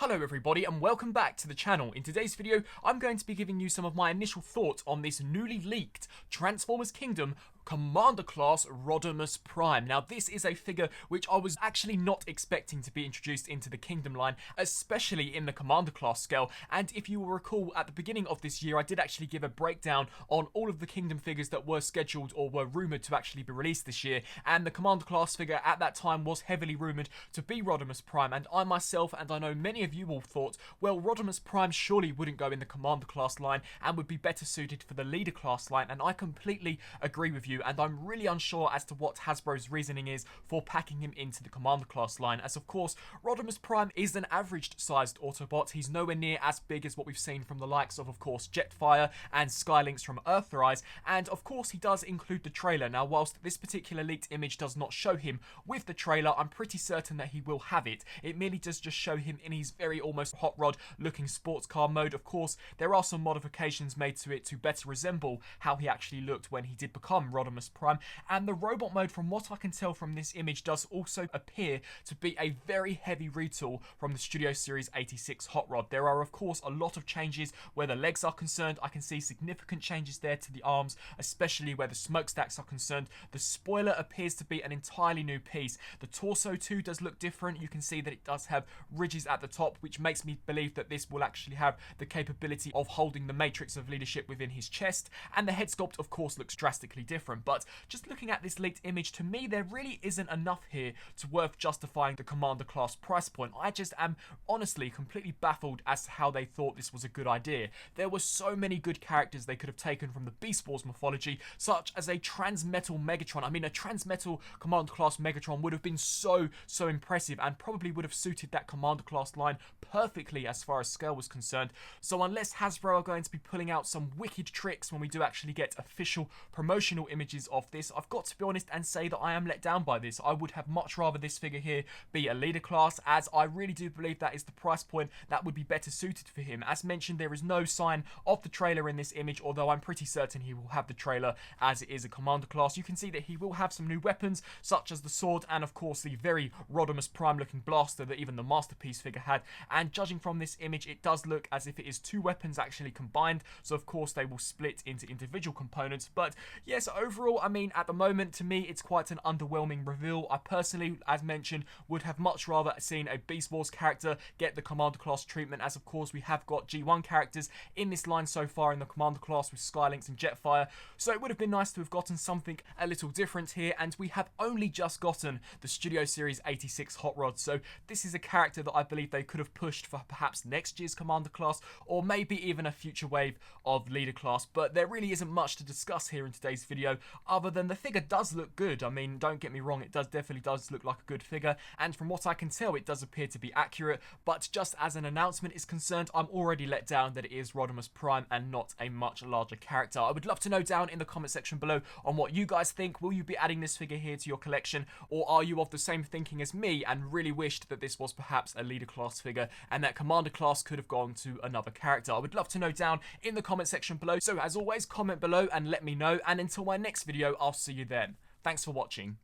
Hello everybody and welcome back to the channel. In today's video, I'm going to be giving you some of my initial thoughts on this newly leaked Transformers Kingdom Commander Class Rodimus Prime. Now this is a figure which I was actually not expecting to be introduced into the Kingdom line, especially in the Commander Class scale, and if you will recall at the beginning of this year I did actually give a breakdown on all of the Kingdom figures that were scheduled or were rumoured to actually be released this year, and the Commander Class figure at that time was heavily rumoured to be Rodimus Prime, and I myself, and I know many of you all thought, well, Rodimus Prime surely wouldn't go in the Commander Class line and would be better suited for the Leader Class line, and I completely agree with you, and I'm really unsure as to what Hasbro's reasoning is for packing him into the Commander Class line, as of course, Rodimus Prime is an average sized Autobot. He's nowhere near as big as what we've seen from the likes of course, Jetfire and Skylinks from Earthrise, and of course he does include the trailer. Now, whilst this particular leaked image does not show him with the trailer, I'm pretty certain that he will have it. It merely does just show him in his very almost hot rod looking sports car mode. Of course, there are some modifications made to it to better resemble how he actually looked when he did become Rodimus Prime, and the robot mode, from what I can tell from this image, does also appear to be a very heavy retool from the Studio Series 86 hot rod. There are of course a lot of changes where the legs are concerned. I can see significant changes there to the arms, especially where the smokestacks are concerned. The spoiler appears to be an entirely new piece. The torso too does look different. You can see that it does have ridges at the top, which makes me believe that this will actually have the capability of holding the matrix of leadership within his chest, and the head sculpt of course looks drastically different. But just looking at this leaked image, to me there really isn't enough here to worth justifying the Commander Class price point. I just am honestly completely baffled as to how they thought this was a good idea. There were so many good characters they could have taken from the Beast Wars mythology, such as a Transmetal Megatron. I mean, a Transmetal Commander Class Megatron would have been so impressive and probably would have suited that Commander Class line perfectly as far as scale was concerned. So unless Hasbro are going to be pulling out some wicked tricks when we do actually get official promotional images of this, I've got to be honest and say that I am let down by this. I would have much rather this figure here be a Leader Class, as I really do believe that is the price point that would be better suited for him. As mentioned, there is no sign of the trailer in this image, although I'm pretty certain he will have the trailer as it is a Commander Class. You can see that he will have some new weapons, such as the sword and of course the very Rodimus Prime looking blaster that even the Masterpiece figure had, and judging from this image it does look as if it is two weapons actually combined, so of course they will split into individual components. But yes, overall, I mean, at the moment to me it's quite an underwhelming reveal. I personally, as mentioned, would have much rather seen a Beast Wars character get the Commander Class treatment, as of course we have got G1 characters in this line so far in the Commander Class with Skylinks and Jetfire, so it would have been nice to have gotten something a little different here, and we have only just gotten the Studio Series 86 hot rod, so this is a character that I believe they could have pushed for perhaps next year's Commander Class, or maybe even a future wave of Leader Class. But there really isn't much to discuss here in today's video, other than the figure does look good. I mean, don't get me wrong, it definitely does look like a good figure, and from what I can tell it does appear to be accurate, but just as an announcement is concerned, I'm already let down that it is Rodimus Prime and not a much larger character. I would love to know down in the comment section below on what you guys think. Will you be adding this figure here to your collection, or are you of the same thinking as me and really wished that this was perhaps a Leader Class figure and that Commander Class could have gone to another character? I would love to know down in the comment section below, so as always, comment below and let me know, and until my next video, I'll see you then. Thanks for watching.